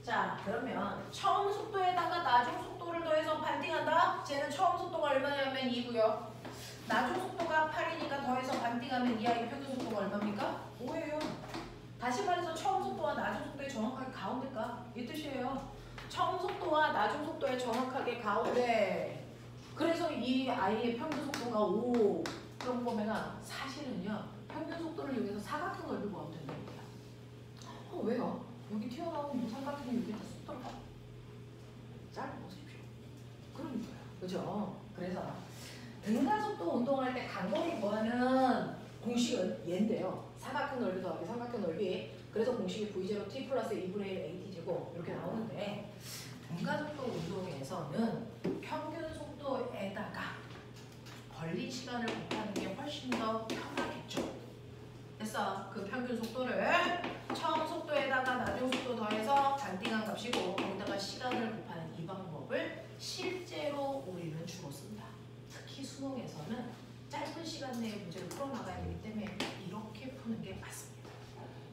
자, 그러면 처음 속도에다가 나중 속도를 더해서 반띵한다? 쟤는 처음 속도가 얼마냐면 2고요. 나중 속도가 8이니까 더해서 반띵하면 이 아이 평균 속도가 얼마입니까? 5예요. 다시 말해서 처음 속도와 나중 속도의 정확하게 가운데가 이 뜻이에요. 처음 속도와 나중 속도의 정확하게 가운데. 그래서 이 아이의 평균 속도가 5. 그런 거면 사실은요. 평균 속도를 이용해서 사각형 넓이 구하면 된답니다. 왜요? 여기 튀어나온 삼각형이 여기다 쑥 들어가. 짧아보십시오. 그러니까요. 그죠? 그래서 등가속도 운동할 때 간거리 구하는 공식은 얘인데요. 사각형 넓이 더하기 삼각형 넓이. 그래서 공식이 V0 T 플러스 2분의 1 AT 제곱 이렇게 나오는데 등가속도 운동에서는 평균 속도에다가 걸린 시간을 곱하는 게 훨씬 더 편하겠죠. 그래서 그 평균 속도를 처음 속도에다가 나중 속도 더해서 반띵한 값이고 거기다가 시간을 곱하는 이 방법을 실제로 우리는 주로 쓴다. 특히 수능에서는 짧은 시간 내에 문제를 풀어나가야 되기 때문에 이렇게 푸는 게 맞습니다.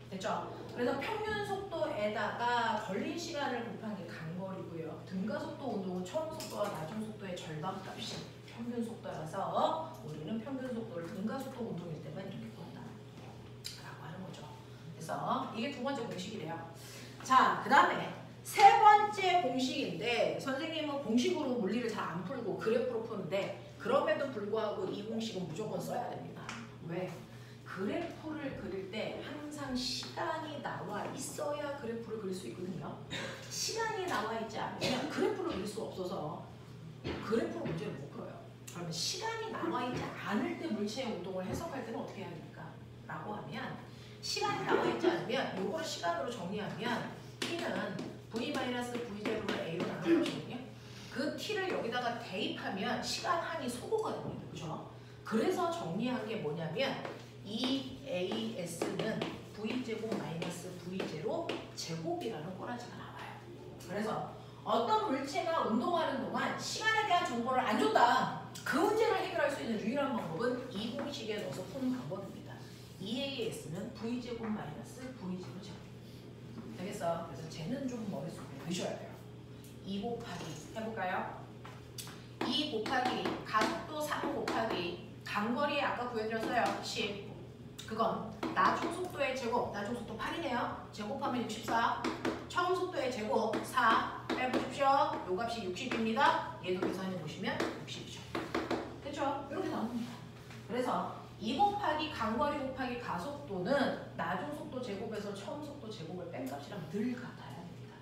됐죠? 그래서 평균 속도에다가 걸린 시간을 곱한 게 간거리고요. 등가속도 운동은 처음 속도와 나중 속도의 절반값이 평균 속도라서 우리는 평균 속도를 등가속도 운동일 때만 이렇게 본다 라고 하는 거죠. 그래서 이게 두 번째 공식이래요. 자, 그 다음에 세 번째 공식인데 선생님은 공식으로 물리를 잘 안 풀고 그래프로 푸는데 그럼에도 불구하고 이 공식은 무조건 써야 됩니다. 왜? 그래프를 그릴 때 항상 시간이 나와 있어야 그래프를 그릴 수 있거든요. 시간이 나와 있지 않으면 그래프를 그릴 수 없어서 그래프로 문제를 못 풀어요. 그러면 시간이 나와 있지 않을 때 물체의 운동을 해석할 때는 어떻게 해야 됩니까? 라고 하면 시간이 나와 있지 않으면 요거를 시간으로 정리하면 t는 v-v0로 a로 나눈 것이거든요. 그 t를 여기다가 대입하면 시간 한이 소거가 됩니다. 그죠? 그래서 정리한 게 뭐냐면 이 AS는 V제곱 마이너스 V0 제곱이라는 꼬라지가 나와요. 그래서 어떤 물체가 운동하는 동안 시간에 대한 정보를 안 줬다. 그 문제를 해결할 수 있는 유일한 방법은 이 공식에 넣어서 푸는 방법입니다. EAS는 V제곱 마이너스 V0 제곱. 되겠어? 그래서 쟤는 좀 머릿속에 넣으셔야 돼요. 2 곱하기 해볼까요? 2 곱하기 가속도 3 곱하기 간거리 아까 구해드렸어요. 10. 그건 나중 속도의 제곱, 나중 속도 8이네요. 제곱하면 64. 처음 속도의 제곱 4. 빼보십시오. 요 값이 60입니다. 얘도 계산해 보시면 60이죠. 됐죠? 이렇게 나옵니다. 그래서 2 곱하기 간거리 곱하기 가속도는 나중 속도 제곱에서 처음 속도 제곱을 뺀 값이랑 늘 같아야 됩니다.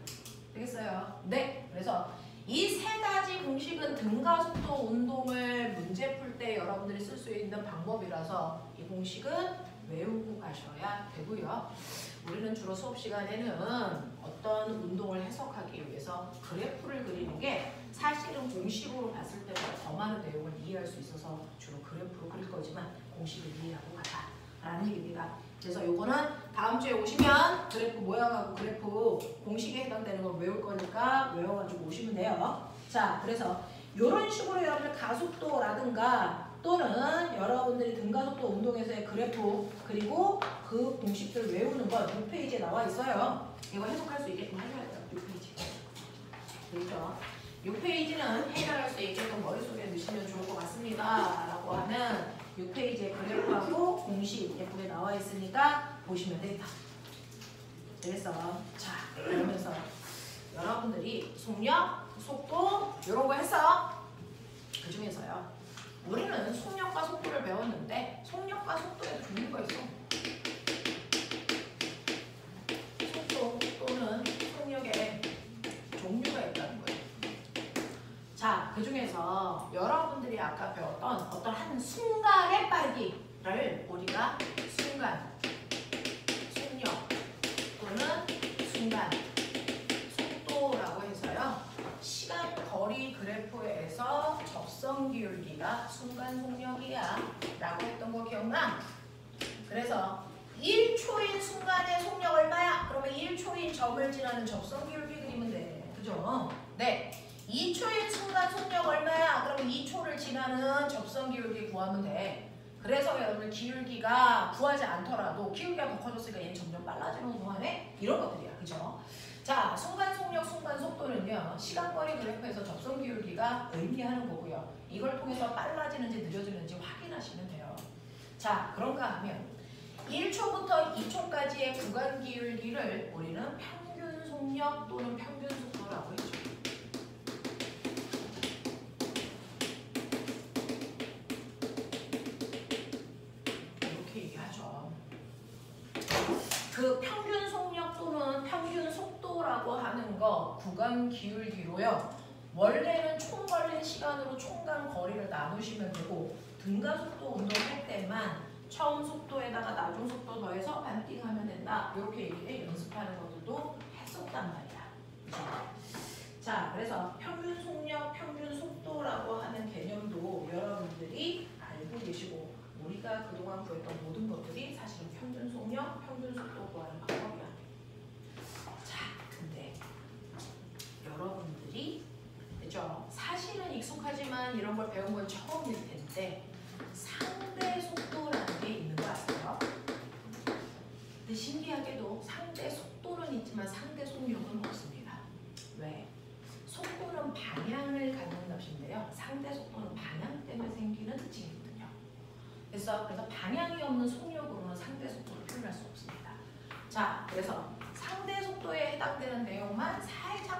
되겠어요? 네. 그래서 이 세 가지 공식은 등가속도 운동을 문제 풀 때 여러분들이 쓸 수 있는 방법이라서 이 공식은 외우고 가셔야 되고요. 우리는 주로 수업 시간에는 어떤 운동을 해석하기 위해서 그래프를 그리는 게 사실은 공식으로 봤을 때보다 더 많은 내용을 이해할 수 있어서 주로 그래프로 그릴 거지만 공식을 이해하고 가라라는 얘기입니다. 그래서 요거는 다음 주에 오시면 그래프 모양하고 그래프 공식에 해당되는 걸 외울 거니까 외워가지고 오시면 돼요. 자, 그래서 이런 식으로 여러분들 가속도라든가 또는 여러분들이 등가속도 운동에서의 그래프 그리고 그 공식들 외우는 건 6페이지에 나와 있어요. 이거 해석할 수 있게끔 해줘야 돼요. 6페이지. 그렇죠? 6페이지는 해결할 수 있게끔 머릿속에 넣으시면 좋을 것 같습니다. 라고 하는 6페이지의 그래프하고 공식 예쁘게 나와 있으니까 보시면 됩니다. 되겠어? 자, 그러면서 여러분들이 속력, 속도 이런 거 했어. 그 중에서요. 우리는 속력과 속도를 배웠는데 속력과 속도에도 종류가 있어. 속도는 속력에 종류가 있다는 거예요. 자, 그 중에서 여러분들이 아까 배웠던 어떤 한 순간의 빠르기를 우리가 순간, 속력 또는 순간, 속도라고 해서요. 시간 거리 그래프에서 접선 기울기가 순간 속력이야 라고 했던 거 기억나? 그래서 1초인 순간의 속력 얼마야? 그러면 1초인 점을 지나는 접선 기울기 그리면 돼. 그죠? 네. 2초인 순간 속력 얼마야? 그러면 2초를 지나는 접선 기울기 구하면 돼. 그래서 여러분들 기울기가 구하지 않더라도 기울기가 더 커졌으니까 얘는 점점 빨라지는 동안에 이런 것들이야. 그죠? 자, 순간 속력 뭐냐면요. 시간거리 그래프에서 접선 기울기가 의미하는 거고요. 이걸 통해서 빨라지는지 느려지는지 확인하시면 돼요. 자, 그런가 하면 1초부터 2초까지의 구간 기울기를 우리는 평균 속력 또는 평균 속도라고 했죠. 이렇게 얘기하죠. 그 평균 속력 또는 평균 속도라고 하는 거 구간 기울기로요. 원래는 총 걸린 시간으로 총간 거리를 나누시면 되고 등가속도 운동할 때만 처음 속도에다가 나중 속도 더해서 반띵하면 된다. 이렇게 얘기를 연습하는 것들도 했었단 말이야. 그죠? 자, 그래서 평균 속력, 평균 속도라고 하는 개념도 여러분들이 알고 계시고 우리가 그동안 구했던 모든 것들이 사실은 평균 속력, 평균 속도 구하는 방법이야. 자, 근데 여러분들이 그죠? 사실은 익숙하지만 이런 걸 배운 건 처음일 텐데 상대 속도라는 게 있는 거 아세요? 근데 신기하게도 상대 속도는 있지만 상대 속력은 없습니다. 왜? 속도는 방향을 갖는 것인데요. 상대 속도는 방향 때문에 생기는 특징이거든요. 그래서 방향이 없는 속력으로는 상대 속도를 표현할 수 없습니다. 자, 그래서 상대 속도에 해당되는 내용만 살짝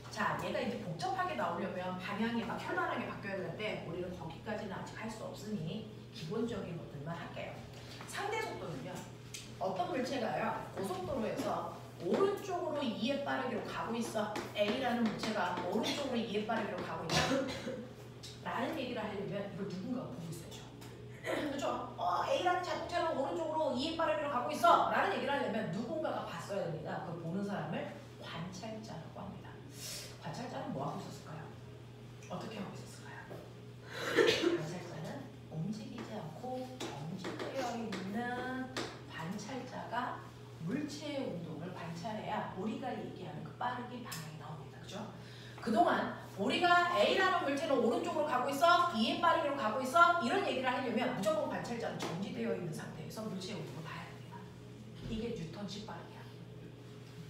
자, 얘가 이제 복잡하게 나오려면 방향이 막 현란하게 바뀌어야 되는데 우리는 거기까지는 아직 할 수 없으니 기본적인 것들만 할게요. 상대 속도는요. 어떤 물체가요. 고속도로에서 오른쪽으로 2의 빠르기로 가고 있어. A라는 물체가 오른쪽으로 2의 빠르기로 가고 있다. 라는 얘기를 하려면 이걸 누군가가 보고 있어야죠. 그렇죠? A라는 자동차는 오른쪽으로 2의 빠르기로 가고 있어. 라는 얘기를 하려면 누군가가 봤어야 됩니다. 그걸 보는 사람을 관찰자라고 합니다. 관찰자는 뭐 하고 있었을까요? 어떻게 하고 있었을까요? 관찰자는 움직이지 않고 정지되어 있는 관찰자가 물체의 운동을 관찰해야 우리가 얘기하는 그 빠르기 방향이 나옵니다. 그죠? 그동안 우리가 A라는 물체는 오른쪽으로 가고 있어, 2의 빠르기로 가고 있어 이런 얘기를 하려면 무조건 관찰자는 정지되어 있는 상태에서 물체의 운동을 봐야 됩니다. 이게 뉴턴식 빠르기야.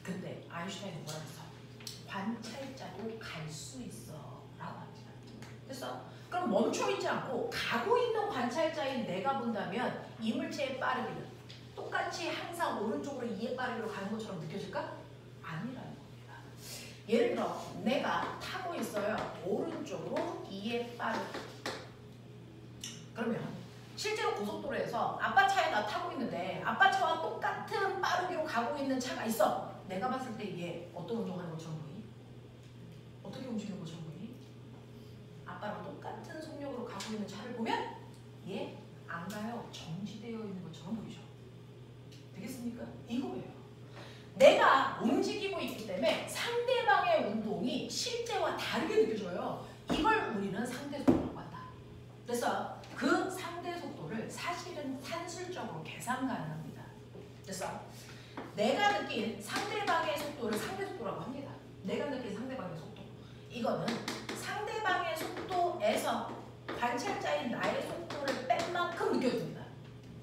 근데 아인슈타인은 뭐라 했어? 관찰자도 갈 수 있어 라고 합니다. 그래서 그럼 멈춰있지 않고 가고 있는 관찰자인 내가 본다면 이 물체의 빠르기는 똑같이 항상 오른쪽으로 2의 빠르기로 가는 것처럼 느껴질까? 아니라는 겁니다. 예를 들어 내가 타고 있어요. 오른쪽으로 2의 빠르기. 그러면 실제로 고속도로에서 아빠 차에 나 타고 있는데 아빠 차와 똑같은 빠르기로 가고 있는 차가 있어. 내가 봤을 때 이게 어떤 운동하는 것처럼 보이니? 어떻게 움직이는 것처럼 보이니? 아빠랑 똑같은 속력으로 가고 있는 차를 보면 얘 안 가요. 정지되어 있는 것처럼 보이죠. 되겠습니까? 이거예요. 내가 움직이고 있기 때문에 상대방의 운동이 실제와 다르게 느껴져요. 이걸 우리는 상대 속도라고 한다. 그래서 그 상대 속도를 사실은 산술적으로 계산 가능합니다. 그래서 내가 느낀 상대방의 속도를 상대 속도라고 합니다. 내가 느낀 상대방의 속도. 이거는 상대방의 속도에서 관찰자인 나의 속도를 뺀 만큼 느껴집니다.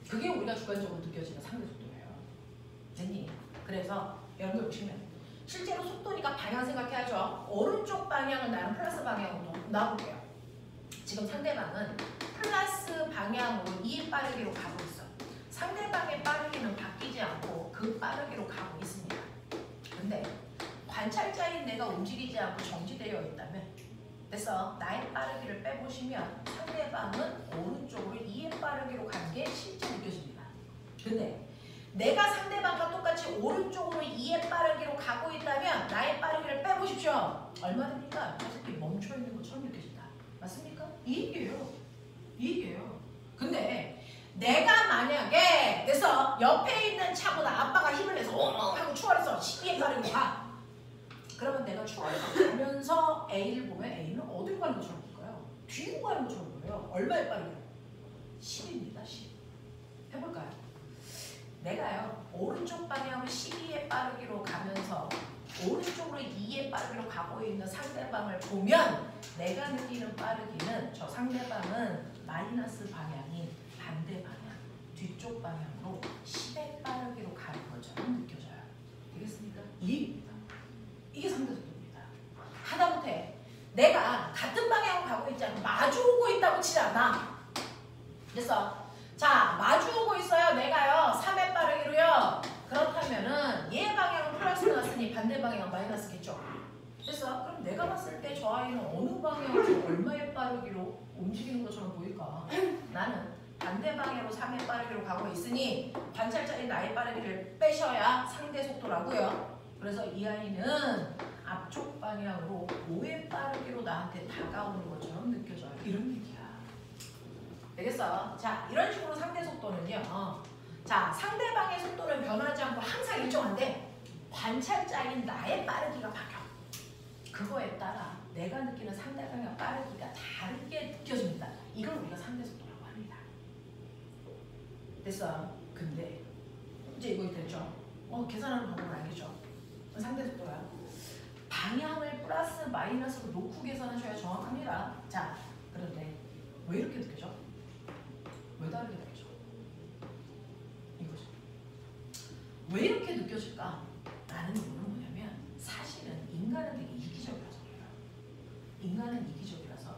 그게 우리가 주관적으로 느껴지는 상대 속도예요. 됐니? 그래서 여러분들 보시면 실제로 속도니까 방향 생각해야죠. 오른쪽 방향은 나는 플러스 방향으로 놔볼게요. 지금 상대방은 플러스 방향으로 2의 빠르기로 가고 있어. 상대방의 빠르기는 바뀌지 않고 그 빠르기로 가고 있습니다. 근데 관찰자인 내가 움직이지 않고 정지되어 있다면 그래서 나의 빠르기를 빼보시면 상대방은 오른쪽으로 2의 빠르기로 가는 게 실제 느껴집니다. 근데 내가 상대방과 똑같이 오른쪽으로 2의 빠르기로 가고 있다면 나의 빠르기를 빼보십시오. 얼마 됩니까? 저 새끼 멈춰있는 것처럼 느껴진다. 맞습니까? 이 얘기예요. 이 얘기예요. 근데 내가 만약에 그래서 옆에 있는 차보다 아빠가 힘을 내서 엉엉 하고 추월해서 12의 빠르기로 가. 그러면 내가 추월해서 가면서 A를 보면 A는 어디로 가는 것처럼 볼까요? 뒤로 가는 것처럼 보여요. 얼마의 빠르기로? 10입니다. 10. 해볼까요? 내가요 오른쪽 방향으로 12의 빠르기로 가면서 오른쪽으로 2의 빠르기로 가고 있는 상대방을 보면 내가 느끼는 빠르기는 저 상대방은 마이너스 방향인 반대 방향, 뒤쪽 방향으로 10의 빠르기로 가는 것처럼 느껴져요. 되겠습니까? 이 얘기입니다. 이게 상대 속도입니다. 플러스니 반대 방향 마이너스겠죠. 됐어? 그럼 내가 봤을 때 저 아이는 어느 방향으로 얼마의 빠르기로 움직이는 것처럼 보일까? 나는 반대 방향으로 3의 빠르기로 가고 있으니 관찰자인 나의 빠르기를 빼셔야 상대 속도라고요. 그래서 이 아이는 앞쪽 방향으로 5의 빠르기로 나한테 다가오는 것처럼 느껴져요. 이런 얘기야. 되겠어? 자, 이런 식으로 상대 속도는요. 자, 상대방의 속도는 변하지 않고 항상 일정한데 관찰자인 나의 빠르기가 바뀌어. 그거에 따라 내가 느끼는 상대방의 빠르기가 다르게 느껴집니다. 이걸 우리가 상대 속도라고 합니다. 됐어? 근데 이제 이거 됐죠? 계산하는 방법을 알겠죠? 상대 속도야. 방향을 플러스 마이너스로 놓고 계산하셔야 정확합니다. 자, 그런데 왜 이렇게 느껴져? 왜 다르게 느껴져? 이거죠. 왜 이렇게 느껴질까? 라는 이유는 뭐냐면 사실은 인간은 되게 이기적이라서 그래요. 인간은 이기적이라서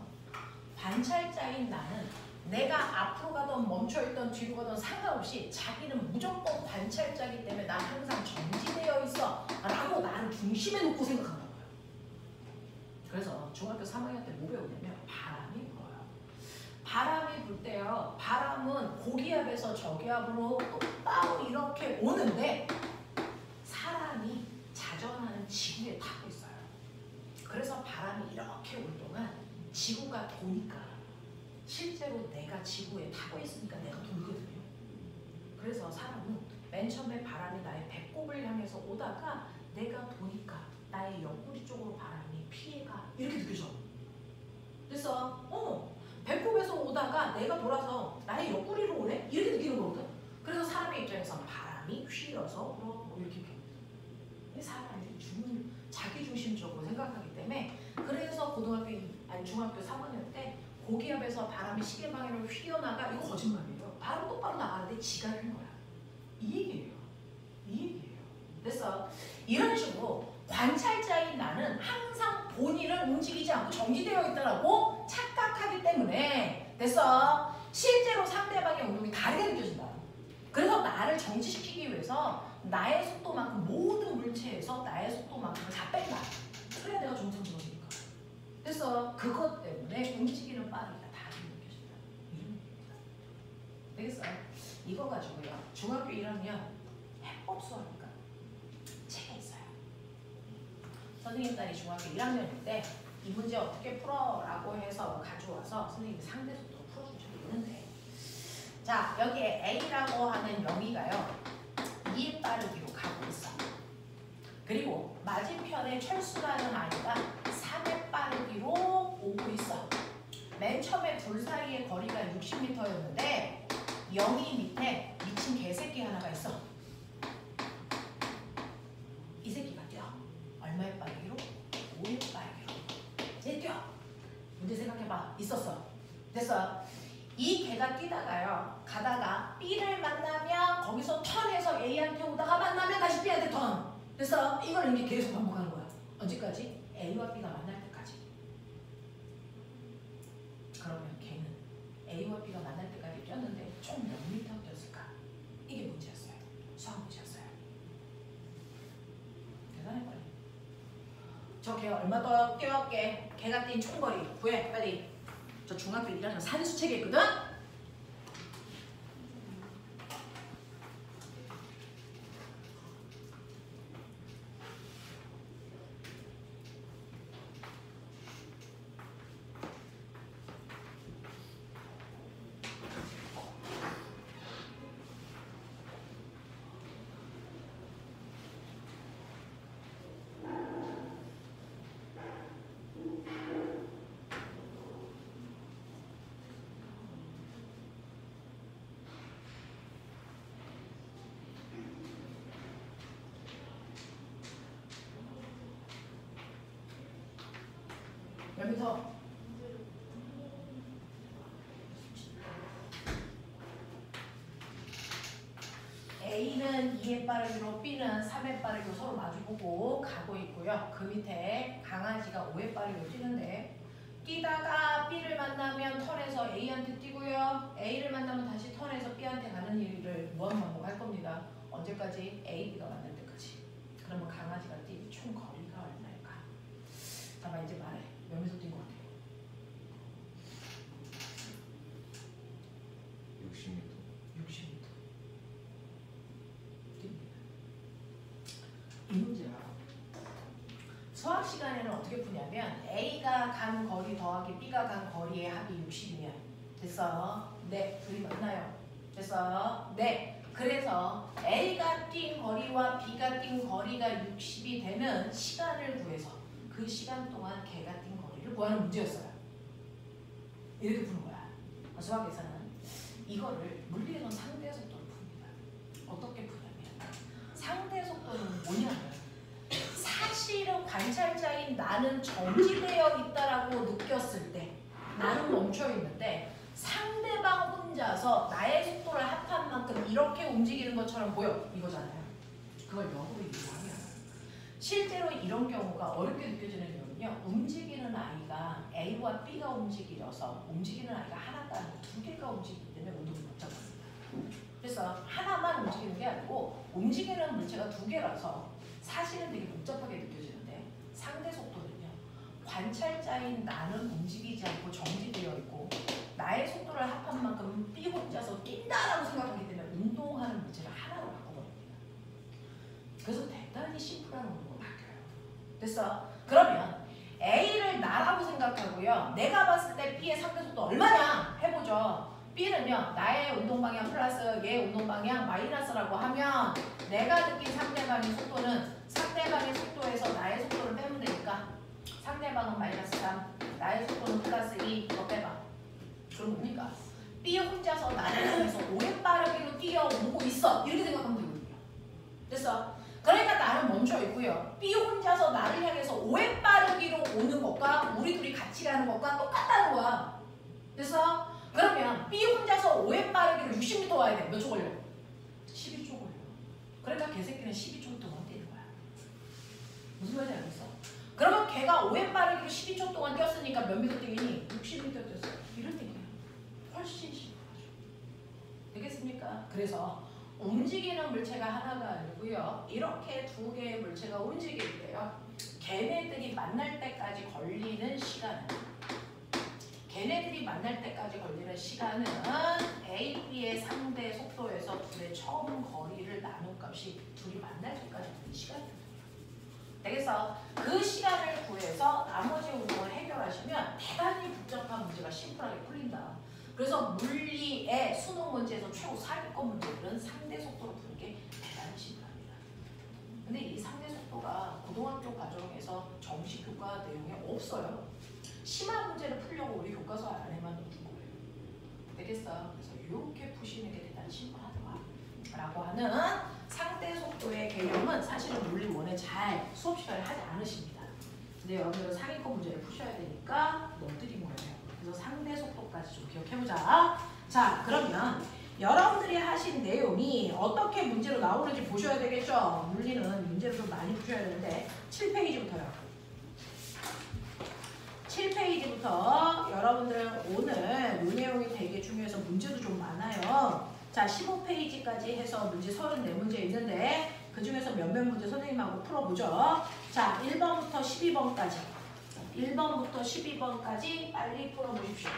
관찰자인 나는 내가 앞으로 가던 멈춰있던 뒤로 가던 상관없이 자기는 무조건 관찰자이기 때문에 난 항상 정지되어 있어 라고 나를 중심에 놓고 생각한다고요. 그래서 중학교 3학년 때 뭐 배우냐면 바람이 불어요. 바람이 불 때요. 바람은 고기압에서 저기압으로 똑바로 이렇게 오는데 사람이 자전하는 지구에 타고 있어요. 그래서 바람이 이렇게 올 동안 지구가 도니까 실제로 내가 지구에 타고 있으니까 내가 돌거든요. 그래서 사람은 맨 처음에 바람이 나의 배꼽을 향해서 오다가 내가 도니까 나의 옆구리 쪽으로 바람이 피해가 이렇게 느껴져. 그래서 배꼽에서 오다가 내가 돌아서 나의 옆구리로 오네? 이렇게 느끼는 거거든. 그래서 사람의 입장에서는 바람이 휘어서 이렇게 사람이 자기 중심적으로 생각하기 때문에 그래서 중학교 3학년 때 고기압에서 바람이 시계 방향으로 휘어나가 이거 거짓말이에요. 바로 똑바로 나가는데 지가 한 거야. 이 얘기예요. 그래서 이런 식으로 관찰자인 나는 항상 본인은 움직이지 않고 정지되어 있다고 착각하기 때문에 됐어. 실제로 상대방의 운동이 다르게 느껴진다. 그래서 나를 정지시키기 위해서 나의 속도만큼 모든 물체에서 나의 속도만큼을 다 뺀다. 그래야 내가 정상적이니까. 그래서 그것 때문에 움직이는 빠르기가 다르게 느껴진다. 이런 얘기입니다. 되겠어요? 이거 가지고요. 중학교 1학년 해법 수학인가 책에 있어요. 선생님 딸이 중학교 1학년일 때 이 문제 어떻게 풀어라고 해서 가져와서 선생님이 상대 속도로 풀어준 적이 있는데 자, 여기에 A라고 하는 영희가요. 2의 빠르기로 가고 있어. 그리고 맞은편에 철수라는 아이가 3의 빠르기로 오고 있어. 맨 처음에 둘 사이의 거리가 60m였는데 영희 밑에 미친 개새끼 하나가 있어. 이 새끼가 뛰어. 얼마의 빠르기로? 5의 빠르기로. 얘 뛰어. 문제 생각해봐. 있었어. 됐어. 이 개가 뛰다가요. 가다가 B를 만나면 거기서 턴해서 A한테 오다가 만나면 다시 B한테 턴. 그래서 이걸 이렇게 계속 반복하는 거야. 언제까지? A와 B가 만날 때까지. 그러면 걔는 A와 B가 만날 때까지 뛰었는데 총 몇 미터 뛰었을까? 이게 문제였어요. 수학 문제였어요. 대단해. 저 걔가 얼마 더 뛰었게? 걔가 뛴 총거리 구해 빨리. 저 중학교 1학년 산수 책에 있거든? 여기서 A는 2의 빠르기로 B는 3의 빠르기로 서로 마주보고 가고 있고요. 그 밑에 강아지가 5의 빠르기로 뛰는데 뛰다가 B를 만나면 턴에서 A한테 뛰고요. A를 만나면 다시 턴에서 B한테 가는 일을 무한 반복할 겁니다. 언제까지? A, B가 만날 때까지. 그러면 강아지가 뛰고 거리가 얼마일까? 잠깐만 이제 말해. 몇 미터 뛴 것 같아요? 60m. 60m. 뜁니다. 이 문제야. 수학 시간에는 어떻게 푸냐면 A가 간 거리 더하기 B가 간 거리의 합이 60이면 됐어요? 네, 둘이 맞나요? 됐어요? 네. 그래서 A가 뛴 거리와 B가 뛴 거리가 60이 되는 시간을 구해서 그 시간 동안 걔가 뛴 거리를 구하는 문제였어요. 이렇게 푸는 거야. 수학에서는 이거를 물리에서는 상대 속도로 풉니다. 어떻게 푸냐면 상대 속도는 뭐냐면 사실은 관찰자인 나는 정지되어 있다라고 느꼈을 때 나는 멈춰 있는데 상대방 혼자서 나의 속도를 합한 만큼 이렇게 움직이는 것처럼 보여. 이거잖아요. 그걸 역으로 이해하면 실제로 이런 경우가 어렵게 느껴지는 이유는요. 움직이는 아이가 A와 B가 움직이려서 움직이는 아이가 하나가 아니고 두 개가 움직이기 때문에 운동이 복잡합니다. 그래서 하나만 움직이는 게 아니고 움직이는 물체가 두 개라서 사실은 되게 복잡하게 느껴지는데 상대 속도는요. 관찰자인 나는 움직이지 않고 정지되어 있고 나의 속도를 합한 만큼 B 혼자서 뛴다라고 생각하기 때문에 운동하는 물체를 하나로 바꿔버립니다. 그래서 대단히 심플한 운동으로 바뀌어요. 됐어? 그러면 A를 나라고 생각하고요. 내가 봤을 때 B의 상대 속도 얼마냐 해보죠. B는요. 나의 운동방향 플러스 얘의 운동방향 마이너스라고 하면 내가 느낀 상대방의 속도는 상대방의 속도에서 나의 속도를 빼면 되니까 상대방은 마이너스 3, 나의 속도는 플러스 2, 더 빼봐. 그럼 뭡니까? B 혼자서 나를 향해서 5의 빠르기로 뛰어오고 있어. 이렇게 생각하면 되거든요. 됐어? 그러니까 나는 멈춰 있고요. B 혼자서 나를 향해서 5의 빠르기로 오는 것과 우리 둘이 같이 가는 것과 똑같다는 거야. 됐어? 그러면 B 혼자서 5의 빠르기로 60m 와야 돼. 몇 초 걸려? 12초 걸려. 그러니까 걔새끼는 12초 동안 뛰는 거야. 무슨 말인지 알겠어? 그러면 걔가 5의 빠르기로 12초 동안 뛰었으니까 몇 미터 뛰겠니? 60m 뛰었어. 이런 얘기야. 훨씬 심플하죠. 되겠습니까? 그래서 움직이는 물체가 하나가 아니고요. 이렇게 두 개의 물체가 움직일 때요. 걔네들이 만날 때까지 걸리는 시간은 A, B의 상대 속도에서 둘의 처음 거리를 나눈 값이 둘이 만날 때까지 걸리는 시간입니다. 되겠어? 그 시간을 구해서 나머지 운동을 해결하시면 대단히 복잡한 문제가 심플하게 풀린다. 그래서 물리의 수능 문제에서 최고 상위권 문제들은 상대 속도로 푸는 게 대단히 심플합니다. 근데 이 상대 속도가 고등학교 과정에서 정식 교과 내용에 없어요. 심한 문제를 풀려고 우리 교과서 안에만 넣은 거예요. 되겠어? 그래서 이렇게 푸시는 게 대단히 심플하더라. 라고 하는 상대 속도의 개념은 사실은 물리 1에 잘 수업 시간에 하지 않으십니다. 근데 여러분들은 상위권 문제를 푸셔야 되니까 넣어드린 거예요. 그래서 상대 속도까지 좀 기억해보자. 자, 그러면 여러분들이 하신 내용이 어떻게 문제로 나오는지 보셔야 되겠죠? 물리는 문제를 좀 많이 푸셔야 되는데 7페이지부터요. 7페이지부터 여러분들 오늘 이 내용이 되게 중요해서 문제도 좀 많아요. 자, 15페이지까지 해서 문제 34문제 있는데 그 중에서 몇몇 문제 선생님하고 풀어보죠. 자, 1번부터 12번까지 1번부터 12번까지 빨리 풀어보십시오.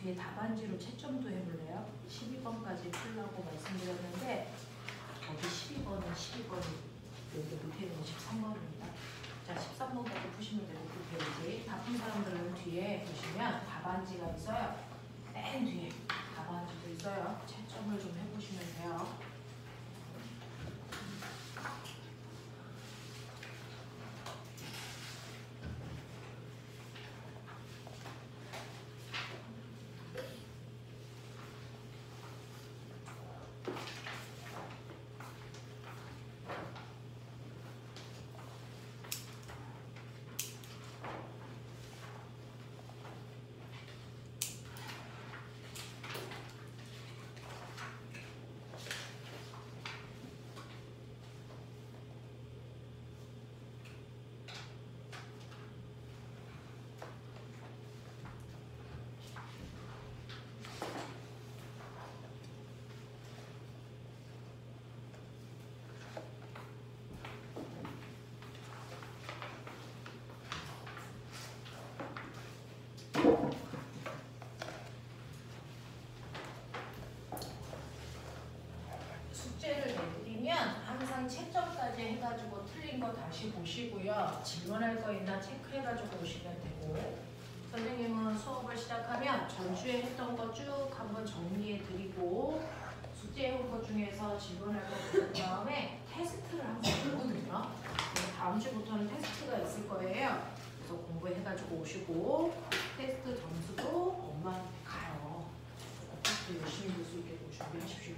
뒤에 답안지로 채점도 해볼래요? 12번까지 풀라고 말씀드렸는데 거기 12번은 12번이 여기 밑에 있는 13번입니다. 자, 13번까지 푸시면 되고 그 페이지 다 푼 사람들은 뒤에 보시면 답안지가 있어요. 맨 뒤에 답안지도 있어요. 채점을 좀 해보시면 돼요. 숙제를 내드리면 항상 채점까지 해가지고 틀린 거 다시 보시고요. 질문할 거 있나 체크해가지고 오시면 되고, 선생님은 수업을 시작하면 전주에 했던 거 쭉 한번 정리해드리고 숙제해온 것 중에서 질문할 거 본 다음에 테스트를 한번 보거든요. 다음 주부터는 테스트가 있을 거예요. 그래서 공부해가지고 오시고 테스트 점수도 엄마한테 가요. 테스트 열심히 볼 수 있게 준비하십시오.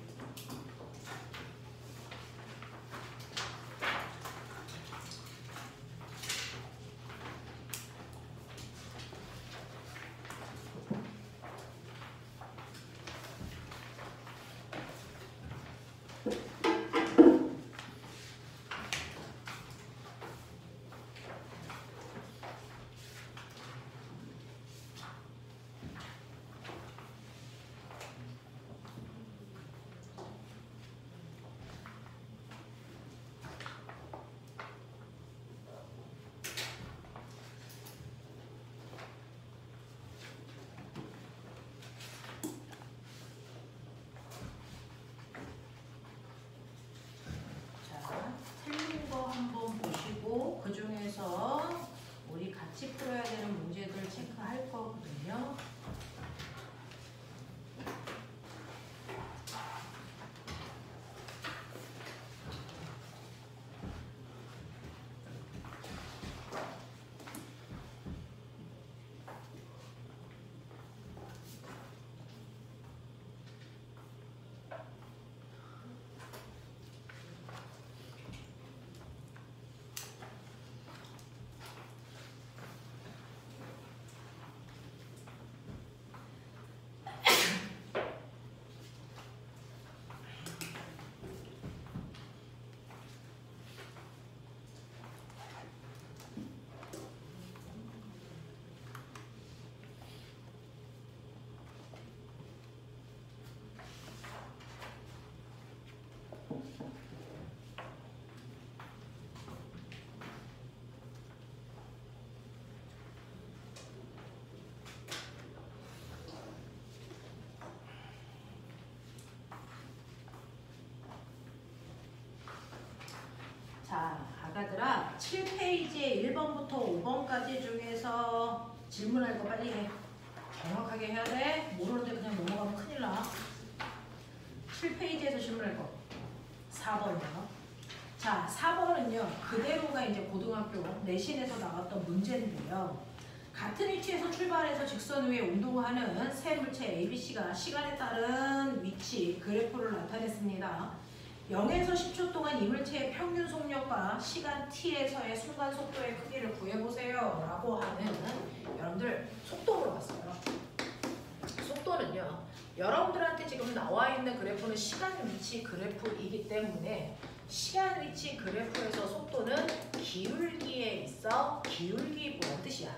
한번 보시고 그 중에서 우리 같이 풀어야 되는 문제들 체크할 거거든요. 자, 아가들아 7페이지에 1번부터 5번까지 중에서 질문할 거 빨리 해. 정확하게 해야 돼. 모르는데 그냥 넘어가면 큰일 나. 7페이지에서 질문할 거 4번이요. 자, 4번은요. 그대로가 이제 고등학교 내신에서 나왔던 문제인데요. 같은 위치에서 출발해서 직선 위에 운동하는 세 물체 ABC가 시간에 따른 위치 그래프를 나타냈습니다. 0에서 10초 동안 이 물체의 평균 속력과 시간 t에서의 순간 속도의 크기를 구해보세요 라고 하는 여러분들 속도 물어봤어요. 속도는요. 여러분들한테 지금 나와 있는 그래프는 시간 위치 그래프이기 때문에 시간 위치 그래프에서 속도는 기울기에 있어 기울기 보란 뜻이야.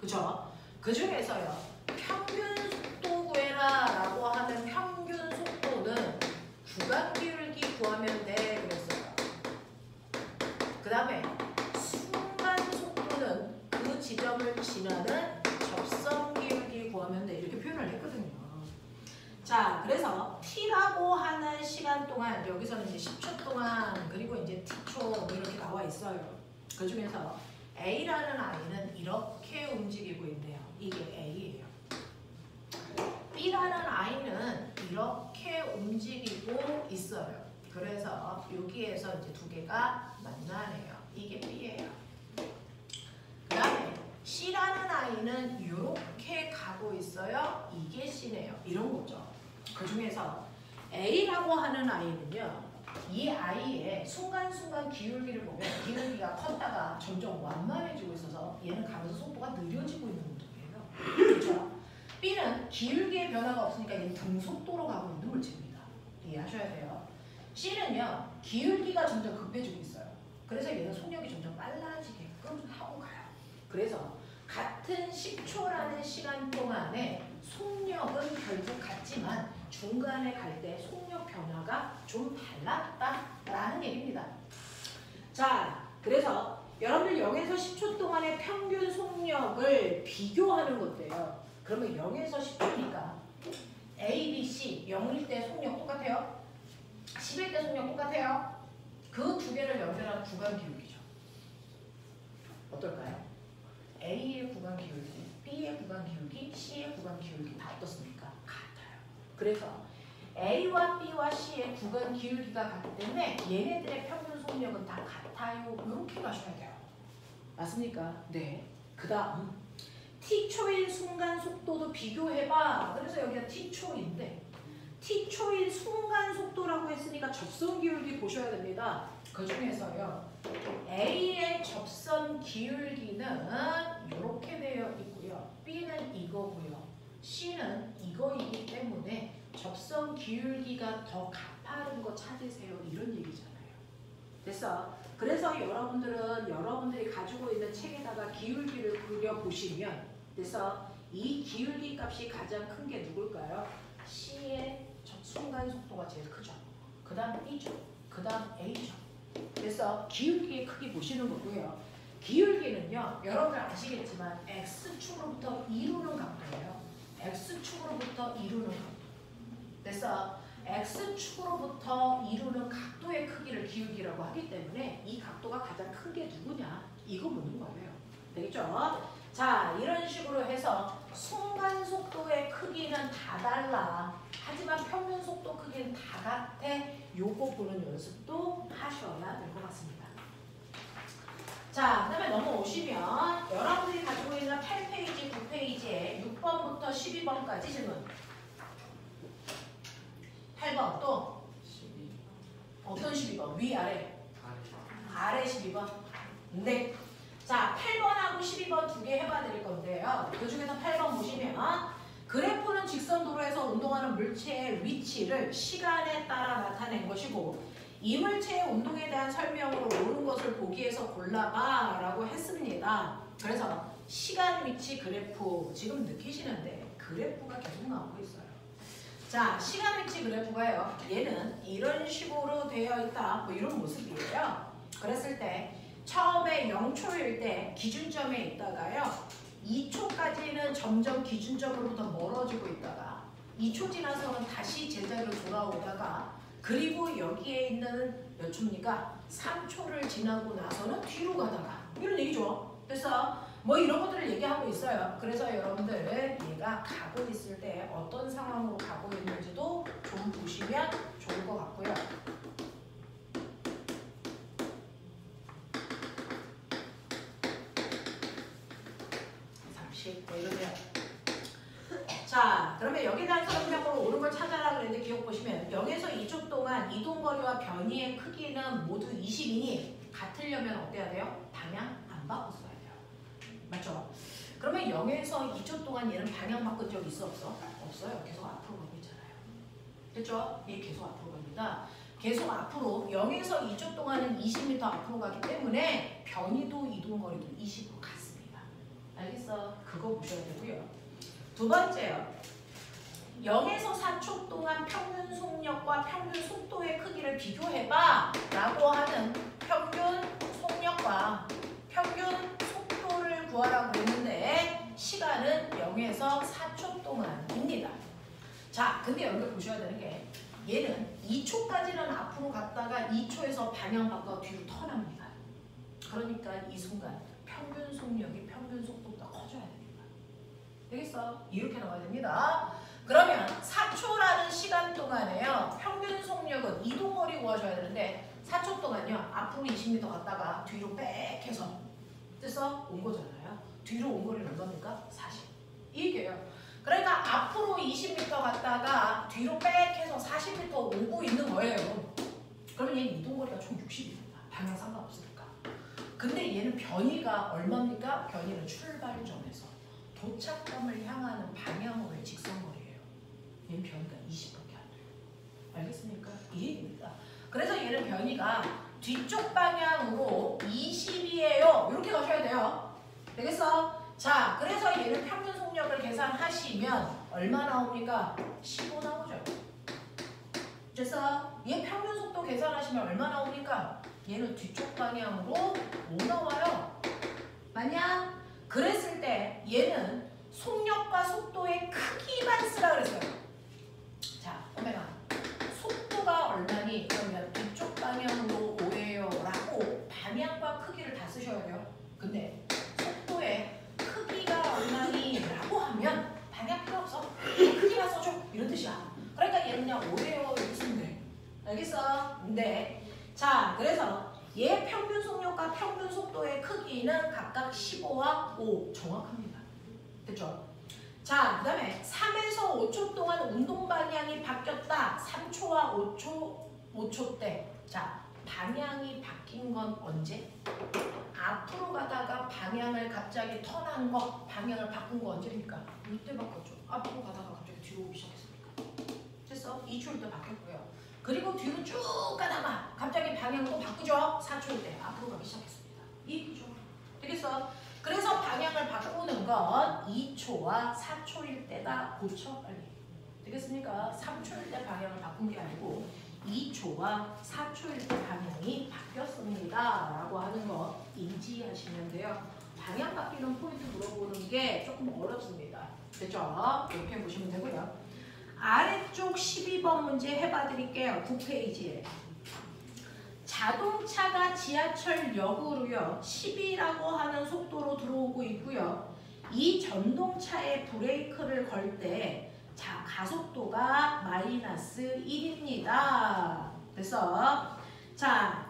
그죠? 그 중에서요. 평균 속도 구해라 라고 하는 평균 속도는 구간 기울기 구하면 돼 그랬어요. 그 다음에 순간 속도는 그 지점을 지나는 접선 기울기 구하면 돼 이렇게 표현을 했거든요. 자, 그래서 t라고 하는 시간 동안 여기서는 이제 10초 동안 그리고 이제 t초 뭐 이렇게 나와 있어요. 그 중에서 A라는 아이는 이렇게 움직이고 있네요. 이게 A예요. B라는 아이는 이렇게 움직이고 있어요. 그래서 여기에서 이제 두 개가 만나네요. 이게 B예요. 그 다음에 C라는 아이는 이렇게 가고 있어요. 이게 C네요. 이런 거죠. 그 중에서 A라고 하는 아이는요. 이 아이의 순간순간 기울기를 보면 기울기가 컸다가 점점 완만해지고 있어서 얘는 가면서 속도가 느려지고 있는 운동이에요. 그렇죠? B는 기울기의 변화가 없으니까 얘는 등속도로 가고 있는 물체입니다. 이해하셔야 돼요. C는요. 기울기가 점점 급해지고 있어요. 그래서 얘는 속력이 점점 빨라지게끔 하고 가요. 그래서 같은 10초라는 시간 동안에 속력은 결국 같지만 중간에 갈 때 속력 변화가 좀 달랐다라는 얘기입니다. 자, 그래서 여러분들 0에서 10초 동안의 평균 속력을 비교하는 건데요. 그러면 0에서 10초니까 A, B, C 0일 때 속력 똑같아요? 10일 때 속력 똑같아요? 그 두 개를 연결하는 구간 기울기죠. 어떨까요? A의 구간 기울기, B의 구간 기울기, C의 구간 기울기 다 어떻습니까? 같아요. 그래서 A와 B와 C의 구간 기울기가 같기 때문에 얘네들의 평균 속력은 다 같아요. 이렇게 가셔야 돼요. 맞습니까? 네. 그 다음 T초일 순간 속도도 비교해봐. 그래서 여기가 T초인데 T초일 순간 속도라고 했으니까 접선 기울기 보셔야 됩니다. 그 중에서요. A의 접선 기울기는 이렇게 되어 있고요. B는 이거고요. C는 이거이기 때문에 접선 기울기가 더 가파른 거 찾으세요. 이런 얘기잖아요. 됐어? 그래서 여러분들이 가지고 있는 책에다가 기울기를 그려보시면 그래서 이 기울기 값이 가장 큰 게 누굴까요? C의 순간 속도가 제일 크죠. 그 다음 B죠. 그 다음 A죠. 그래서 기울기의 크기 보시는 거고요. 기울기는요. 여러분들 아시겠지만 X축으로부터 이루는 각도예요. X축으로부터 이루는 각도. 그래서 X축으로부터 이루는 각도의 크기를 기울기라고 하기 때문에 이 각도가 가장 큰 게 누구냐? 이거 묻는 거예요. 되겠죠? 자, 이런 식으로 해서 순간 속도의 크기는 다 달라. 하지만 평균 속도 크기는 다 같아. 요거 보는 연습도 하셔야 될 것 같습니다. 자, 그 다음에 넘어오시면 여러분들이 가지고 있는 8페이지, 9페이지에 6번부터 12번까지 질문. 8번 또 12. 어떤 12번? 위, 아래? 아래 12번. 네. 자, 8번하고 12번 두 개 해봐 드릴 건데요. 그 중에서 8번 보시면 그래프는 직선 도로에서 운동하는 물체의 위치를 시간에 따라 나타낸 것이고 이 물체의 운동에 대한 설명으로 옳은 것을 보기에서 골라봐 라고 했습니다. 그래서 시간 위치 그래프 지금 느끼시는데 그래프가 계속 나오고 있어요. 자, 시간 위치 그래프가요. 얘는 이런 식으로 되어 있다. 뭐 이런 모습이에요. 그랬을 때 처음에 0초일 때 기준점에 있다가요. 2초까지는 점점 기준점으로부터 멀어지고 있다가 2초 지나서는 다시 제자리로 돌아오다가 그리고 여기에 있는 몇 초입니까? 3초를 지나고 나서는 뒤로 가다가 이런 얘기죠. 그래서 뭐 이런 것들을 얘기하고 있어요. 그래서 여러분들 얘가 가고 있을 때 어떤 상황으로 가고 있는지도 좀 보시면 좋을 것 같고요. 30 뭐 이러네요. 자, 그러면 여기에 대한 설명으로 옳은 걸 찾아라 그랬는데 기억 보시면 0에서 2초 동안 이동거리와 변이의 크기는 모두 20이니 같으려면 어때야 돼요? 방향 안 바꿨어야 돼요. 맞죠? 그러면 0에서 2초 동안 얘는 방향 바꾼 적 있어 없어? 없어요. 계속 앞으로 가고 있잖아요. 됐죠? 얘 계속 앞으로 갑니다. 계속 앞으로 0에서 2초 동안은 20m 앞으로 가기 때문에 변이도 이동거리도 20으로 갔습니다. 알겠어? 그거 보셔야 되고요. 두 번째요. 0에서 4초 동안 평균 속력과 평균 속도의 크기를 비교해봐 라고 하는 평균 속력과 평균 속도를 구하라고 했는데 시간은 0에서 4초 동안입니다. 자, 자, 근데 여기 보셔야 되는 게 얘는 2초까지는 앞으로 갔다가 2초에서 방향 바꿔 뒤로 턴합니다. 그러니까 이 순간 평균 속력이 평균 속도보다 커져야 됩니다. 되겠어? 이렇게 나와야 됩니다. 그러면 4초라는 시간 동안에요. 평균 속력은 이동거리 구하셔야 되는데 4초 동안요. 앞으로 20m 갔다가 뒤로 빽 해서 됐어? 온 거잖아요. 뒤로 온 거리는 얼마입니까? 40. 이 얘기예요. 그러니까 앞으로 20m 갔다가 뒤로 빽 해서 40m 오고 있는 거예요. 그러면 얘는 이동거리가 총 60입니다. 방향 상관없으니까. 근데 얘는 변이가 얼마입니까? 변이는 출발점에서 도착점을 향하는 방향으로의 직선거리예요. 얘는 변이가 20밖에 안 돼요. 알겠습니까? 이 얘기입니다. 그래서 얘는 변이가 뒤쪽 방향으로 20이에요. 이렇게 가셔야 돼요. 되겠어? 자, 그래서 얘는 평균 속력을 계산하시면 얼마 나옵니까? 15 나오죠. 그래서 얘 평균 속도 계산하시면 얼마 나옵니까? 얘는 뒤쪽 방향으로 5 나와요. 맞냐? 그랬을 때 얘는 속력과 속도의 크기만 쓰라 그랬어요. 자, 오메가 속도가 얼마니? 그러면 뒤쪽 방향으로 5예요 라고 방향과 크기를 다 쓰셔야 돼요. 근데 속도의 크기가 얼마니? 라고 하면 방향 필요 없어. 크기만 써줘. 이런 뜻이야. 그러니까 얘는 그냥 5예요 이렇게 쓰면 돼. 알겠어? 네. 자, 그래서 얘 평균 속력과 평균 속도의 크기는 각각 15와 5 정확합니다. 됐죠? 자, 그 다음에 3에서 5초 동안 운동 방향이 바뀌었다. 3초와 5초 때. 자, 방향이 바뀐 건 언제? 앞으로 가다가 방향을 갑자기 턴한 거, 방향을 바꾼 거 언제입니까? 이때 바꿨죠. 앞으로 가다가 갑자기 뒤로 오기 시작했으니까. 됐어? 2초일 때 바뀌었고요. 그리고 뒤로 쭉 가다가 갑자기 방향도 바꾸죠. 4초일 때 앞으로 가기 시작했습니다. 이 얘기죠. 되겠어? 그래서 방향을 바꾸는 건 2초와 4초일 때다. 고쳐 빨리. 되겠습니까? 3초일 때 방향을 바꾼 게 아니고 2초와 4초일 때 방향이 바뀌었습니다. 라고 하는 거 인지하시면 돼요. 방향 바뀌는 포인트 물어보는 게 조금 어렵습니다. 됐죠? 이렇게 보시면 되고요. 아래쪽 12번 문제 해봐 드릴게요. 9페이지에. 자동차가 지하철역으로요 10이라고 하는 속도로 들어오고 있고요. 이 전동차의 브레이크를 걸 때 자, 가속도가 마이너스 1입니다. 그래서 자,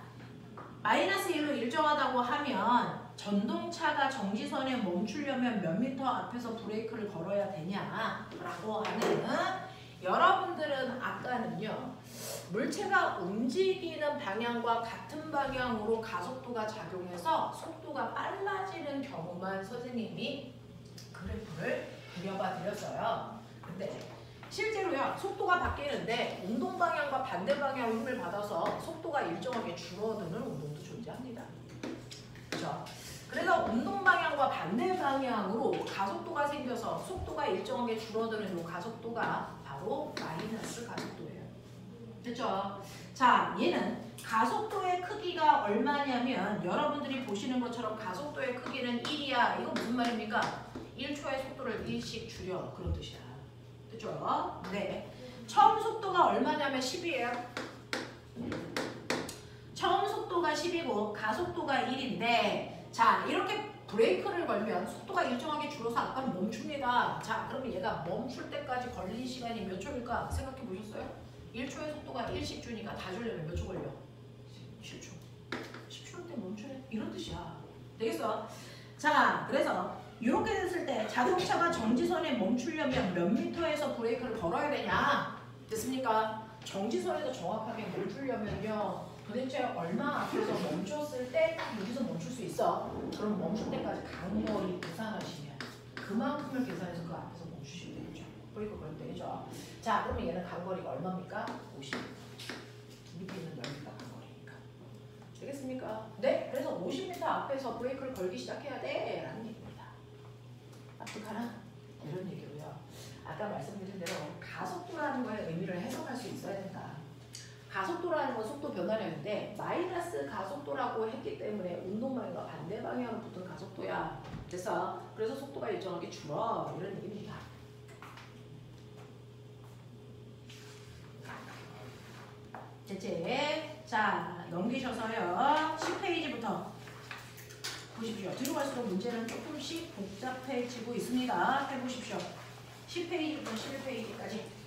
마이너스 1로 일정하다고 하면 전동차가 정지선에 멈추려면 몇 미터 앞에서 브레이크를 걸어야 되냐라고 하는 여러분들은 아까는요. 물체가 움직이는 방향과 같은 방향으로 가속도가 작용해서 속도가 빨라지는 경우만 선생님이 그래프를 그려봐 드렸어요. 근데 실제로요. 속도가 바뀌는데 운동 방향과 반대 방향으로 힘을 받아서 속도가 일정하게 줄어드는 운동도 존재합니다. 그렇죠? 그래서 운동 방향과 반대 방향으로 가속도가 생겨서 속도가 일정하게 줄어드는 이 가속도가 바로 마이너스 가속도예요. 됐죠? 자, 얘는 가속도의 크기가 얼마냐면 여러분들이 보시는 것처럼 가속도의 크기는 1이야. 이거 무슨 말입니까? 1초의 속도를 1씩 줄여. 그런 뜻이야. 됐죠? 네. 처음 속도가 얼마냐면 10이에요. 처음 속도가 10이고 가속도가 1인데 자, 이렇게 브레이크를 걸면 속도가 일정하게 줄어서 아까는 멈춥니다. 자, 그러면 얘가 멈출 때까지 걸린 시간이 몇 초일까? 생각해 보셨어요? 1초의 속도가 1씩 주니까 다 주려면 몇 초 걸려? 10초. 10초 때 멈추네? 이런 뜻이야. 되겠어? 자, 그래서 이렇게 됐을 때 자동차가 정지선에 멈추려면 몇 미터에서 브레이크를 걸어야 되냐? 됐습니까? 정지선에서 정확하게 멈추려면요. 도대체 얼마 앞에서 멈췄을 때 딱 여기서 멈출 수 있어. 그럼 멈출 때까지 간거리 계산하시면 그만큼을 계산해서 그 앞에서 멈추시면 되겠죠. 브레이크 걸면 되겠죠. 자, 그러면 얘는 간거리가 얼마입니까? 50. 밑에 있는 넓이가 간거리니까. 되겠습니까? 네, 그래서 50m 앞에서 브레이크를 걸기 시작해야 돼 라는 얘기입니다. 납득하나? 이런 얘기고요. 아까 말씀드린 대로 가속도라는 거에 의미를 해석할 수 있어야 된다. 가속도라는 건 속도 변화량인데 마이너스 가속도라고 했기 때문에 운동 방향과 반대 방향으로 붙은 가속도야. 그래서 속도가 일정하게 줄어 이런 얘기입니다. 제제. 자, 넘기셔서요. 10페이지부터 보십시오. 뒤로 갈수록 문제는 조금씩 복잡해지고 있습니다. 해보십시오. 10페이지부터 11페이지까지.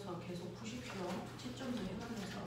돌려서 계속 푸십시오. 채점도 해가면서.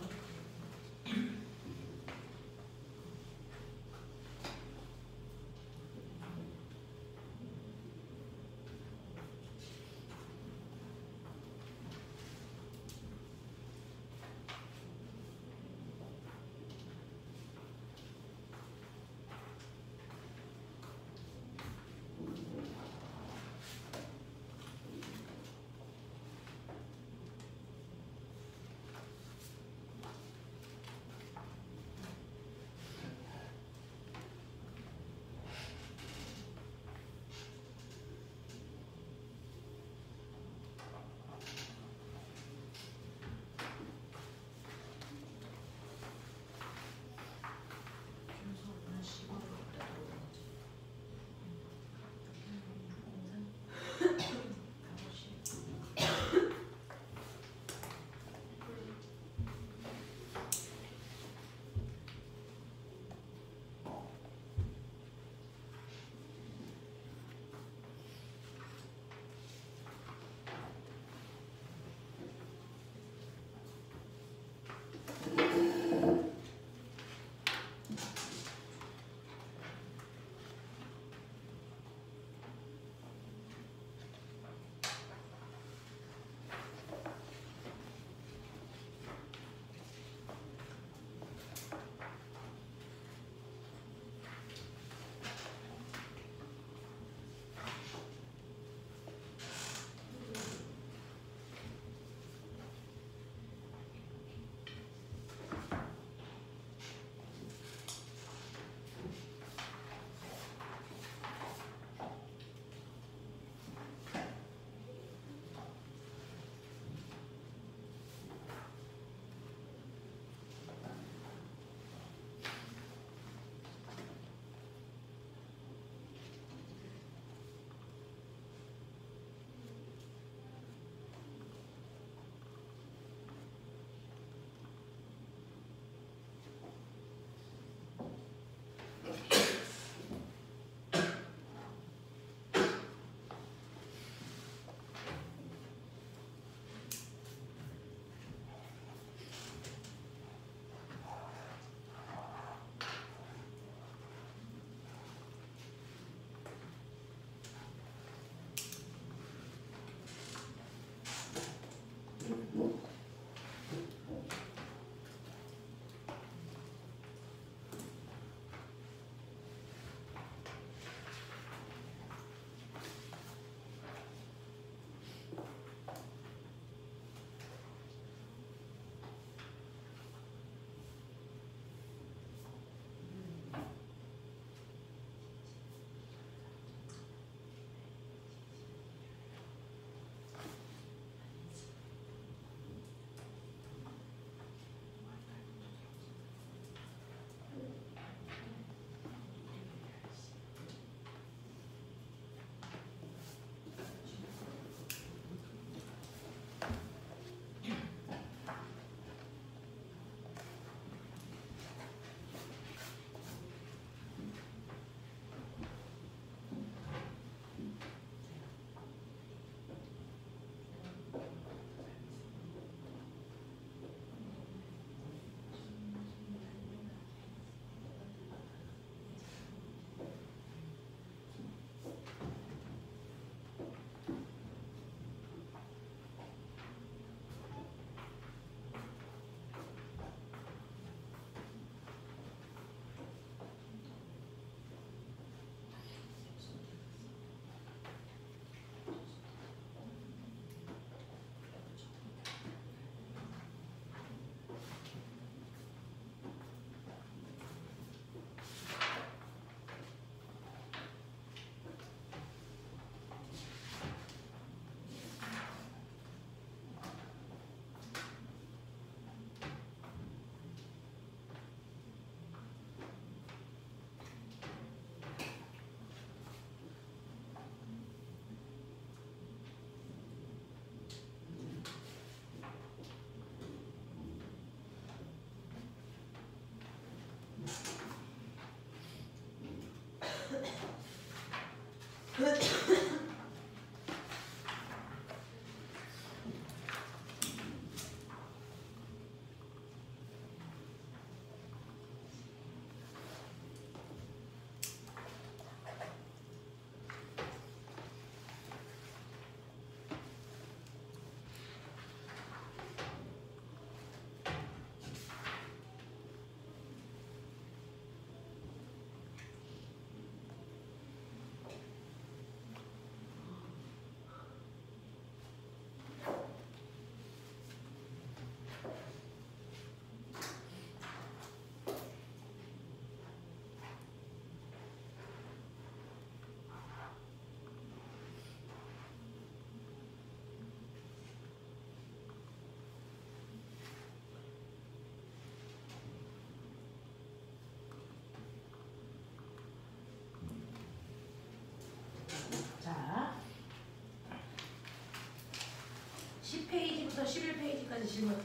10페이지부터 11페이지까지 질문.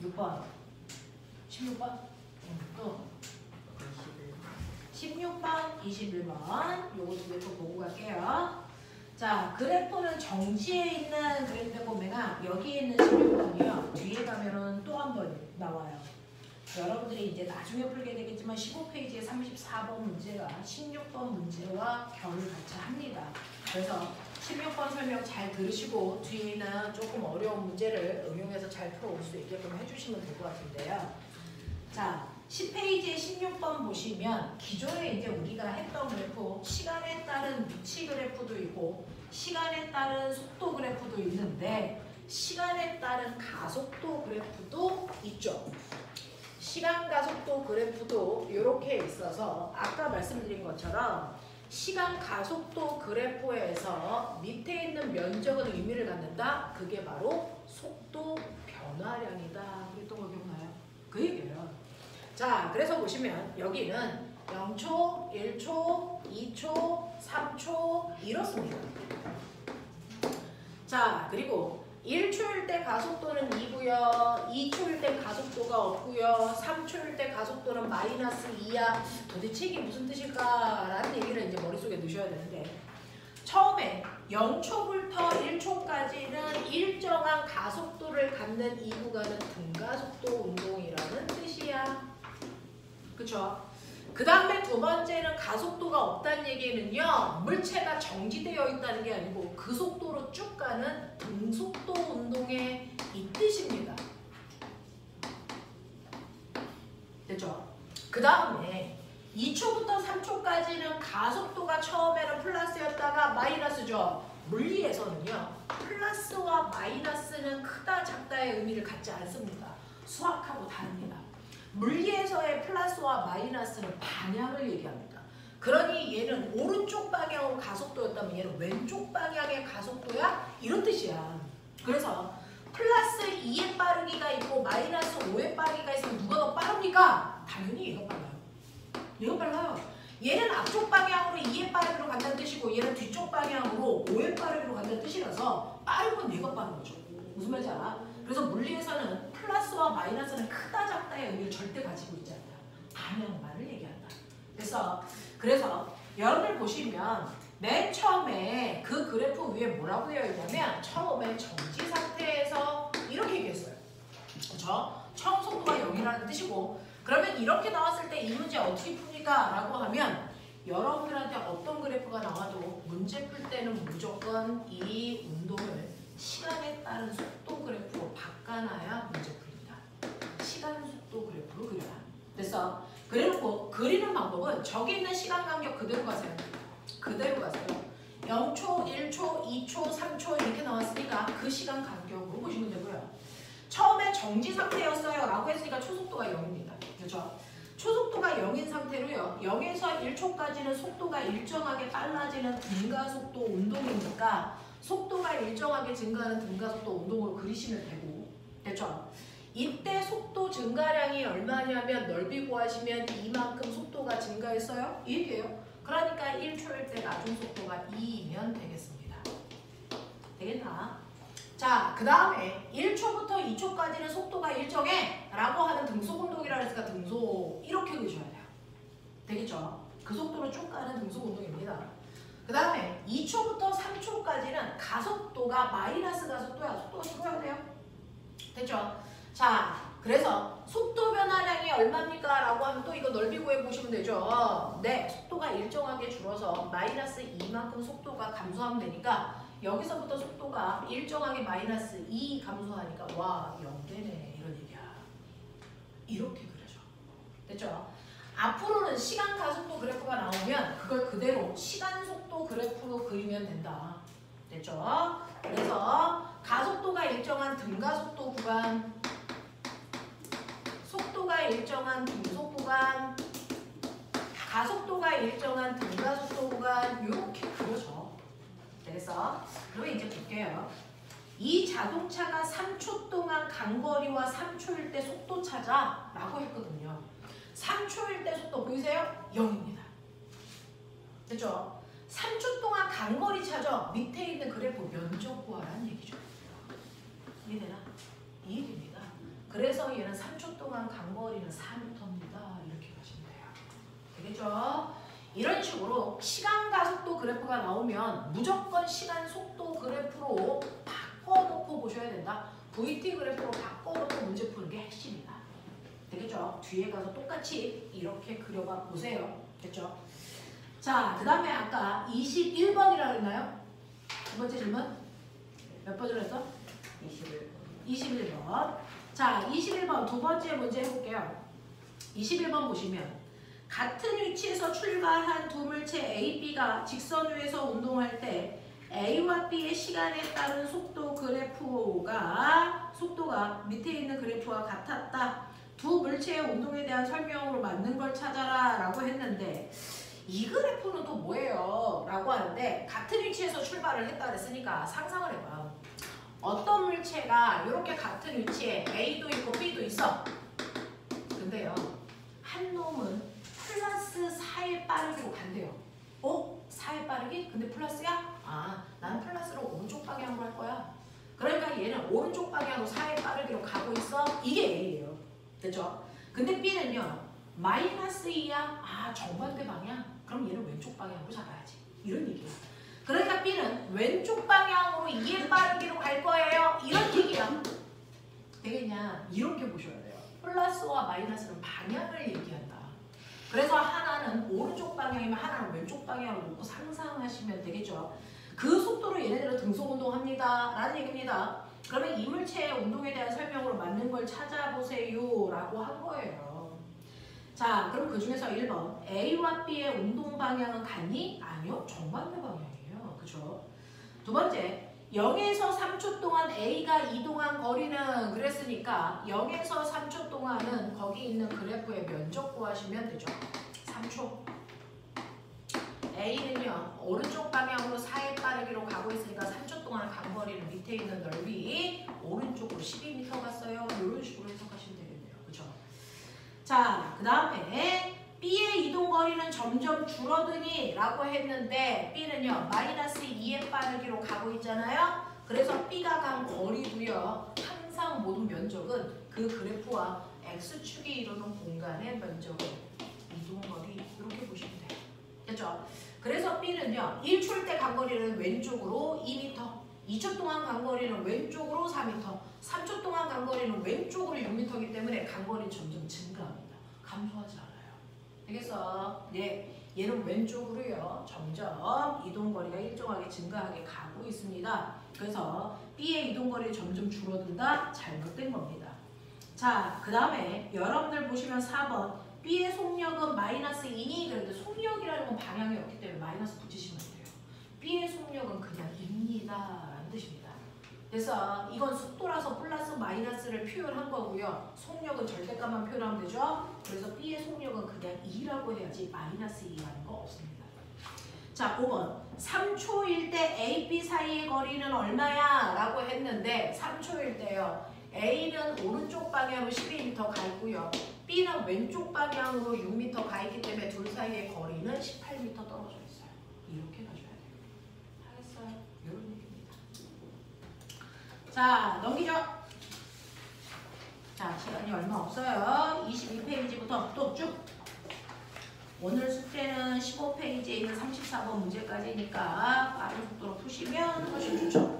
6번, 16번, 또 16번, 21번 요거 두 개 또 보고 갈게요. 자, 그래프는 정지에 있는 그래프에 보면 여기에 있는 16번이요. 뒤에 가면은 또 한 번 나와요. 여러분들이 이제 나중에 풀게 되겠지만 15페이지에 34번 문제가 16번 문제와 결을 같이 합니다. 그래서 16번 설명 잘 들으시고 뒤에는 조금 어려운 문제를 응용해서 잘 풀어올 수 있게끔 해주시면 될 것 같은데요. 자, 10페이지에 16번 보시면 기존에 이제 우리가 했던 그래프 시간에 따른 위치 그래프도 있고 시간에 따른 속도 그래프도 있는데 시간에 따른 가속도 그래프도 있죠. 시간 가속도 그래프도 이렇게 있어서 아까 말씀드린 것처럼 시간 가속도 그래프에서 밑에 있는 면적은 의미를 갖는다. 그게 바로 속도 변화량이다. 그랬던 거 기억나요? 그 얘기예요. 자, 그래서 보시면 여기는 0초, 1초, 2초, 3초 이렇습니다. 자, 그리고 1초일 때 가속도는 2고요. 2초일 때 가속도가 없고요. 3초일 때 가속도는 마이너스 2야. 도대체 이게 무슨 뜻일까라는 얘기를 이제 머릿속에 넣으셔야 되는데 처음에 0초부터 1초까지는 일정한 가속도를 갖는 이 구간은 등가속도 운동이라는 뜻이야. 그쵸? 그 다음에 두 번째는 가속도가 없다는 얘기는요. 물체가 정지되어 있다는 게 아니고 그 속도로 쭉 가는 등속도 운동의 이 뜻입니다. 됐죠? 그 다음에 2초부터 3초까지는 가속도가 처음에는 플러스였다가 마이너스죠. 물리에서는요. 플러스와 마이너스는 크다 작다의 의미를 갖지 않습니다. 수학하고 다릅니다. 물리에서의 플러스와 마이너스는 방향을 얘기합니다. 그러니 얘는 오른쪽 방향으로 가속도였다면 얘는 왼쪽 방향의 가속도야? 이런 뜻이야. 그래서 플러스 2의 빠르기가 있고 마이너스 5의 빠르기가 있으면 누가 더 빠릅니까? 당연히 얘가 빨라요. 얘가 빨라요. 얘는 앞쪽 방향으로 2의 빠르기로 간다는 뜻이고 얘는 뒤쪽 방향으로 5의 빠르기로 간다는 뜻이라서 빠른 건 얘가 빠른 거죠. 무슨 말인지 알아? 그래서 물리에서는 플러스와 마이너스는 크다 작다의 의미를 절대 가지고 있지 않다. 방향만을 얘기한다. 그래서 여러분들 보시면 맨 처음에 그 그래프 위에 뭐라고 되어 있냐면 처음에 정지 상태에서 이렇게 얘기했어요. 그렇죠? 처음 속도가 0이라는 뜻이고 그러면 이렇게 나왔을 때 이 문제 어떻게 풉니까? 라고 하면 여러분들한테 어떤 그래프가 나와도 문제 풀 때는 무조건 이 운동을 시간에 따른 속도 그래프로 바꿔놔야 문제 풀립니다. 시간 속도 그래프로 그려라. 됐어? 그래놓고 그리는 방법은 저기 있는 시간 간격 그대로 가세요. 그대로 가세요. 0초, 1초, 2초, 3초 이렇게 나왔으니까 그 시간 간격으로 보시면 되고요. 처음에 정지 상태였어요 라고 했으니까 초속도가 0입니다. 그렇죠? 초속도가 0인 상태로요. 0에서 1초까지는 속도가 일정하게 빨라지는 등가속도 운동이니까 속도가 일정하게 증가하는 등가속도 운동을 그리시면 되고 됐죠? 이때 속도 증가량이 얼마냐면 넓이 구하시면 이만큼 속도가 증가했어요? 이 얘기예요. 그러니까 1초일 때 나중 속도가 2이면 되겠습니다. 되겠나? 자, 그 다음에 1초부터 2초까지는 속도가 일정해 라고 하는 등속 운동이라 했으니까 등속 이렇게 그리셔야 돼요. 되겠죠? 그 속도로 쭉 가는 등속 운동입니다. 그 다음에 2초부터 3초까지는 가속도가 마이너스 가속도야. 속도가 줄어야 돼요. 됐죠? 자, 그래서 속도 변화량이 얼마입니까? 라고 하면 또 이거 넓이 구해보시면 되죠. 네, 속도가 일정하게 줄어서 마이너스 2만큼 속도가 감소하면 되니까 여기서부터 속도가 일정하게 마이너스 2 감소하니까 와, 0되네 이런 얘기야. 이렇게 그려줘. 됐죠? 앞으로는 시간 가속도 그래프가 나오면 그걸 그대로 시간 속도 그래프로 그리면 된다. 됐죠? 그래서 가속도가 일정한 등가속도 구간, 속도가 일정한 등속 구간, 가속도가 일정한 등가속도 구간 이렇게 그려줘. 됐어? 그럼 이제 볼게요. 이 자동차가 3초 동안 간 거리와 3초일 때 속도 찾아 라고 했거든요. 3초일 때 속도 보이세요? 0입니다. 됐죠? 3초 동안 간거리 찾아 밑에 있는 그래프 면적 구하라는 얘기죠. 이해되나? 이해됩니다. 그래서 얘는 3초 동안 간거리는 4m입니다. 이렇게 가시면 돼요. 되겠죠? 이런 식으로 시간 가속도 그래프가 나오면 무조건 시간 속도 그래프로 바꿔놓고 보셔야 된다. VT 그래프로 바꿔놓고 문제 푸는 게 핵심이다. 되겠죠? 뒤에 가서 똑같이 이렇게 그려봐 보세요. 됐죠? 자, 그 다음에 아까 21번이라고 했나요? 두 번째 질문. 몇 번으로 했어? 21번. 자, 21번 두 번째 문제 해볼게요. 21번 보시면 같은 위치에서 출발한 두 물체 A, B가 직선 위에서 운동할 때 A와 B의 시간에 따른 속도가 밑에 있는 그래프와 같았다. 두 물체의 운동에 대한 설명으로 맞는 걸 찾아라 라고 했는데 이 그래프는 또 뭐예요? 라고 하는데 같은 위치에서 출발을 했다 그랬으니까 상상을 해봐. 어떤 물체가 이렇게 같은 위치에 A도 있고 B도 있어. 근데요. 한 놈은 플러스 4의 빠르기로 간대요. 4의 빠르기? 근데 플러스야? 나는 플러스로 오른쪽 방향으로 할 거야. 그러니까 얘는 오른쪽 방향으로 4의 빠르기로 가고 있어. 이게 A예요. 됐죠? 근데 B는요. 마이너스 2야? 정반대 방향? 그럼 얘는 왼쪽 방향으로 잡아야지. 이런 얘기야. 그러니까 B는 왼쪽 방향으로 2의 빠르기로 갈 거예요. 이런 얘기야. 되겠냐? 이렇게 보셔야 돼요. 플러스와 마이너스는 방향을 얘기한다. 그래서 하나는 오른쪽 방향이면 하나는 왼쪽 방향으로 놓고 상상하시면 되겠죠. 그 속도로 얘네들은 등속운동합니다. 라는 얘기입니다. 그러면 이 물체의 운동에 대한 설명으로 맞는 걸 찾아보세요. 라고 한 거예요. 자, 그럼 그 중에서 1번. A와 B의 운동 방향은 같니? 아니요. 정반대 방향이에요. 그죠? 두 번째. 0에서 3초 동안 A가 이동한 거리는 그랬으니까 0에서 3초 동안은 거기 있는 그래프의 면적 구하시면 되죠. 3초. A는요. 오른쪽 방향으로 4의 빠르기로 가고 있으니까 3초 동안 간 거리는 밑에 있는 넓이 오른쪽으로 12m 갔어요. 이런 식으로 해석하시면 되겠네요. 그죠? 자, 그 다음에 B의 이동 거리는 점점 줄어드니 라고 했는데 B는요 마이너스 2의 빠르기로 가고 있잖아요. 그래서 B가 간 거리도요 항상 모든 면적은 그 그래프와 X축이 이루는 공간의 면적을 이동 거리 이렇게 보시면 돼요. 됐죠? 그래서 B는요 1초일 때 간 거리는 왼쪽으로 2m, 2초 동안 간 거리는 왼쪽으로 4m, 3초 동안 간 거리는 왼쪽으로 6m이기 때문에 간 거리는 점점 증가합니다. 감소하지 않아요. 되겠어? 네, 얘는 왼쪽으로요. 점점 이동거리가 일정하게 증가하게 가고 있습니다. 그래서 B의 이동거리 점점 줄어든다? 잘못된 겁니다. 자, 그 다음에 여러분들 보시면 4번 B의 속력은 마이너스 2니? 그런데 속력이라는 건 방향이 없기 때문에 마이너스 붙이시면 돼요. B의 속력은 그냥 2입니다. 라는 뜻입니다. 그래서 이건 속도라서 플러스 마이너스를 표현한 거고요. 속력은 절대값만 표현하면 되죠. 그래서 B의 속력은 그냥 2라고 해야지 마이너스 2라는 거 없습니다. 자, 5번. 3초일 때 A, B 사이의 거리는 얼마야? 라고 했는데 3초일 때요. A는 오른쪽 방향으로 12m 가 있고요. B는 왼쪽 방향으로 6m 가 있기 때문에 둘 사이의 거리는 18m 떨어져 있어요. 이렇게 가셔야 돼요. 하겠어요? 이런 얘기입니다. 자, 넘기죠. 자, 시간이 얼마 없어요. 22페이지부터 또 쭉. 오늘 숙제는 15페이지에 있는 34번 문제까지니까 빠른 속도로 푸시면 훨씬 좋죠.